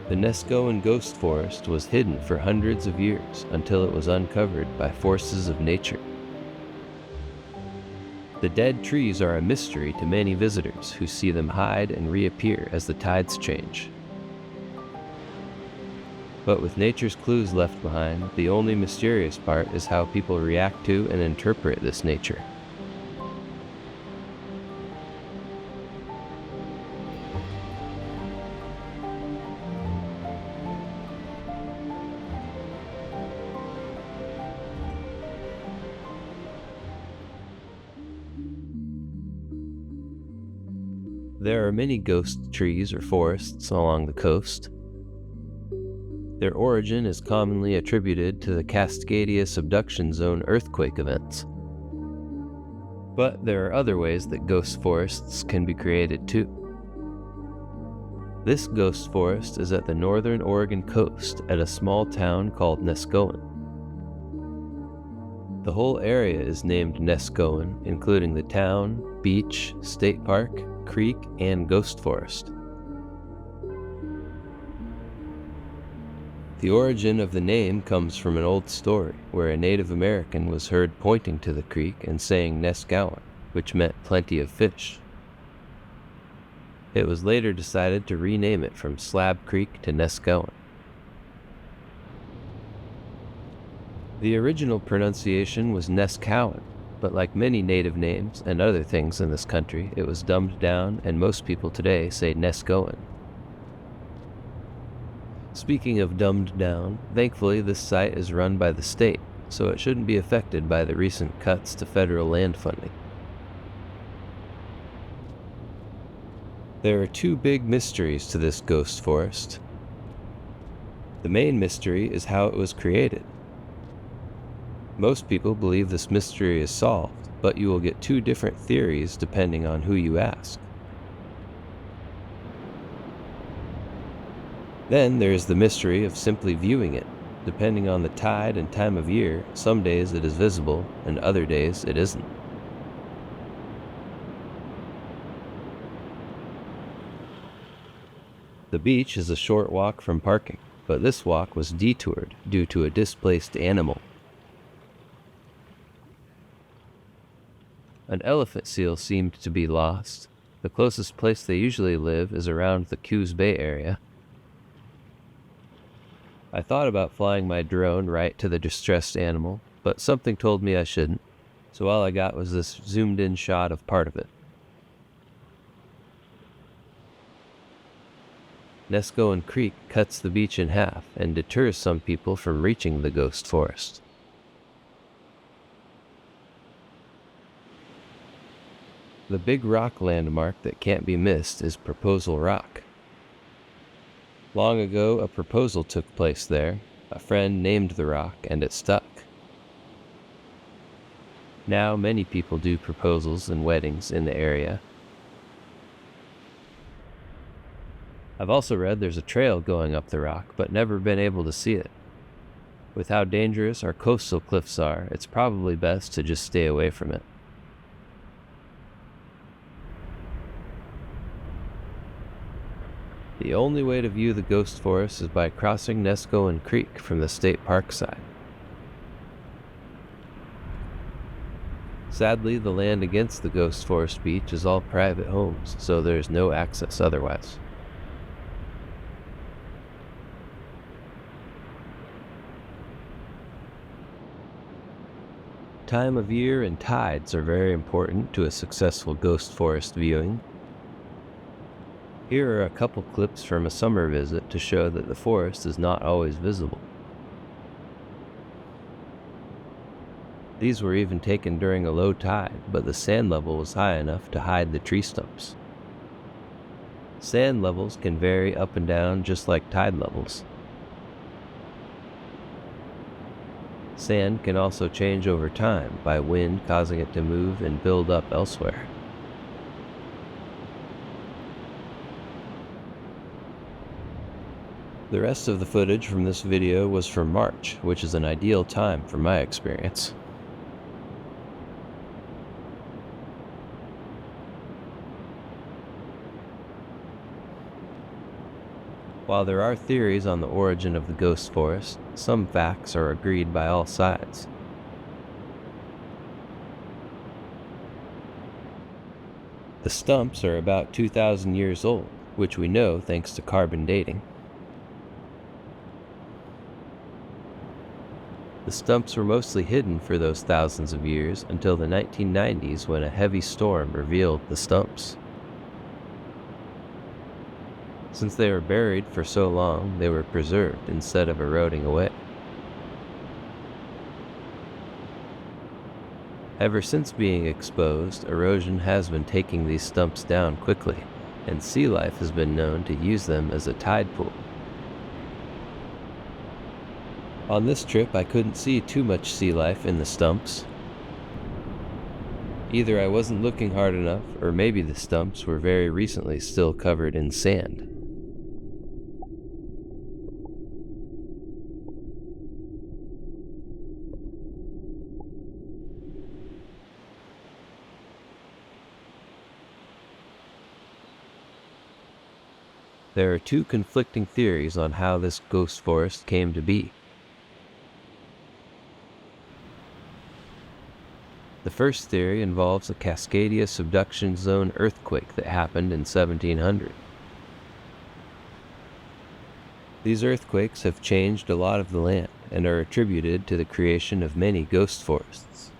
The Neskowin Ghost Forest was hidden for hundreds of years until it was uncovered by forces of nature. The dead trees are a mystery to many visitors who see them hide and reappear as the tides change. But with nature's clues left behind, the only mysterious part is how people react to and interpret this nature. There are many ghost trees or forests along the coast. Their origin is commonly attributed to the Cascadia subduction zone earthquake events. But there are other ways that ghost forests can be created too. This ghost forest is at the northern Oregon coast at a small town called Neskowin. The whole area is named Neskowin, including the town, beach, state park, creek, and ghost forest. The origin of the name comes from an old story where a Native American was heard pointing to the creek and saying Neskowin, which meant plenty of fish. It was later decided to rename it from Slab Creek to Neskowin. The original pronunciation was Neskowin, but like many native names and other things in this country, it was dumbed down and most people today say Neskowin. Speaking of dumbed down, thankfully this site is run by the state, so it shouldn't be affected by the recent cuts to federal land funding. There are two big mysteries to this ghost forest. The main mystery is how it was created. Most people believe this mystery is solved, but you will get two different theories depending on who you ask. Then there is the mystery of simply viewing it. Depending on the tide and time of year, some days it is visible and other days it isn't. The beach is a short walk from parking, but this walk was detoured due to a displaced animal. An elephant seal seemed to be lost. The closest place they usually live is around the Coos Bay area. I thought about flying my drone right to the distressed animal, but something told me I shouldn't, so all I got was this zoomed-in shot of part of it. Neskowin Creek cuts the beach in half and deters some people from reaching the ghost forest. The big rock landmark that can't be missed is Proposal Rock. Long ago, a proposal took place there. A friend named the rock, and it stuck. Now, many people do proposals and weddings in the area. I've also read there's a trail going up the rock, but never been able to see it. With how dangerous our coastal cliffs are, it's probably best to just stay away from it. The only way to view the ghost forest is by crossing Neskowin Creek from the state park side. Sadly, the land against the ghost forest beach is all private homes, so there's no access otherwise. Time of year and tides are very important to a successful ghost forest viewing. Here are a couple clips from a summer visit to show that the forest is not always visible. These were even taken during a low tide, but the sand level was high enough to hide the tree stumps. Sand levels can vary up and down just like tide levels. Sand can also change over time by wind causing it to move and build up elsewhere. The rest of the footage from this video was from March, which is an ideal time from my experience. While there are theories on the origin of the Ghost Forest, some facts are agreed by all sides. The stumps are about 2,000 years old, which we know thanks to carbon dating. The stumps were mostly hidden for those thousands of years until the 1990s when a heavy storm revealed the stumps. Since they were buried for so long, they were preserved instead of eroding away. Ever since being exposed, erosion has been taking these stumps down quickly, and sea life has been known to use them as a tide pool. On this trip, I couldn't see too much sea life in the stumps. Either I wasn't looking hard enough, or maybe the stumps were very recently still covered in sand. There are two conflicting theories on how this ghost forest came to be. The first theory involves a Cascadia subduction zone earthquake that happened in 1700. These earthquakes have changed a lot of the land and are attributed to the creation of many ghost forests.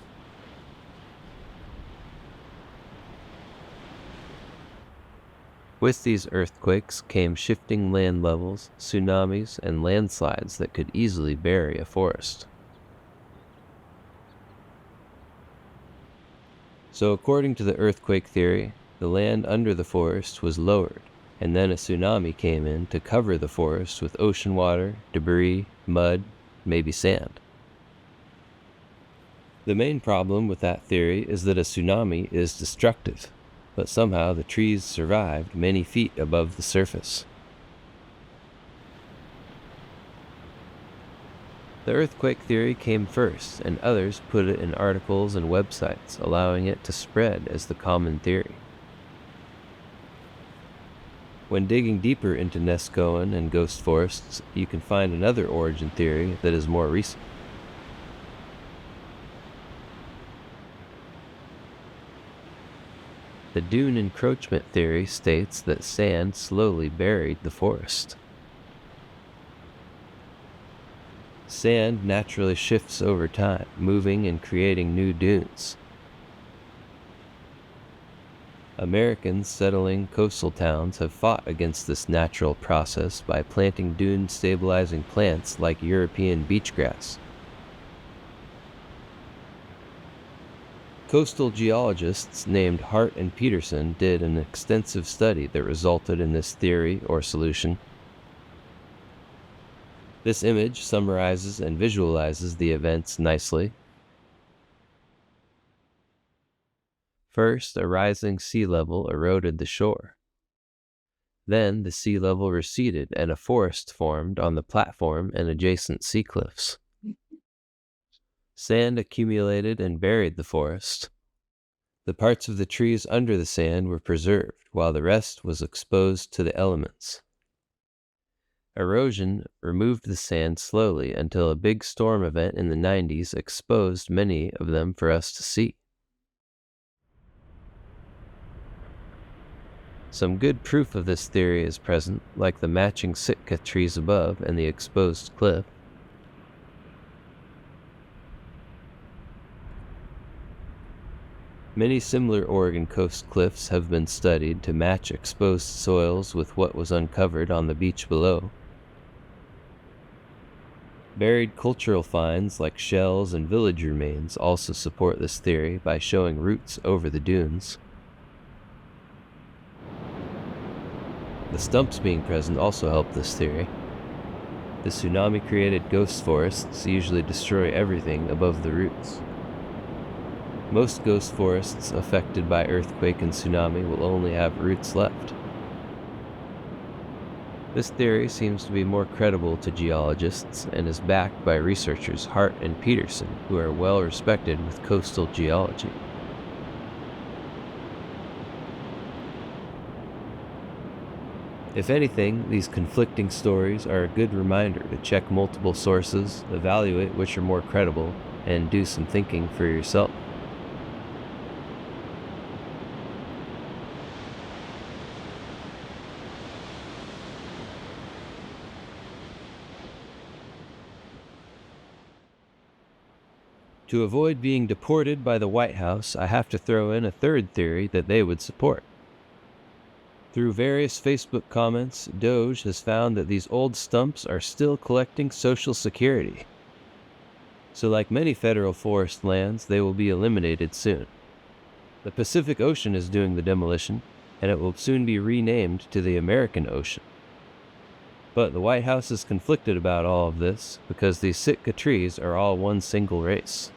With these earthquakes came shifting land levels, tsunamis, and landslides that could easily bury a forest. So according to the earthquake theory, the land under the forest was lowered, and then a tsunami came in to cover the forest with ocean water, debris, mud, maybe sand. The main problem with that theory is that a tsunami is destructive, but somehow the trees survived many feet above the surface. The earthquake theory came first, and others put it in articles and websites, allowing it to spread as the common theory. When digging deeper into Neskowin and ghost forests, you can find another origin theory that is more recent. The Dune encroachment theory states that sand slowly buried the forest. Sand naturally shifts over time, moving and creating new dunes. Americans settling coastal towns have fought against this natural process by planting dune-stabilizing plants like European beach grass. Coastal geologists named Hart and Peterson did an extensive study that resulted in this theory or solution. This image summarizes and visualizes the events nicely. First, a rising sea level eroded the shore. Then, the sea level receded and a forest formed on the platform and adjacent sea cliffs. Sand accumulated and buried the forest. The parts of the trees under the sand were preserved, while the rest was exposed to the elements. Erosion removed the sand slowly until a big storm event in the 90s exposed many of them for us to see. Some good proof of this theory is present, like the matching Sitka trees above and the exposed cliff. Many similar Oregon coast cliffs have been studied to match exposed soils with what was uncovered on the beach below. Buried cultural finds like shells and village remains also support this theory by showing roots over the dunes. The stumps being present also help this theory. The tsunami-created ghost forests usually destroy everything above the roots. Most ghost forests affected by earthquake and tsunami will only have roots left. This theory seems to be more credible to geologists and is backed by researchers Hart and Peterson, who are well respected with coastal geology. If anything, these conflicting stories are a good reminder to check multiple sources, evaluate which are more credible, and do some thinking for yourself. To avoid being deported by the White House, I have to throw in a third theory that they would support. Through various Facebook comments, Doge has found that these old stumps are still collecting Social Security. So like many federal forest lands, they will be eliminated soon. The Pacific Ocean is doing the demolition, and it will soon be renamed to the American Ocean. But the White House is conflicted about all of this because these Sitka trees are all one single race.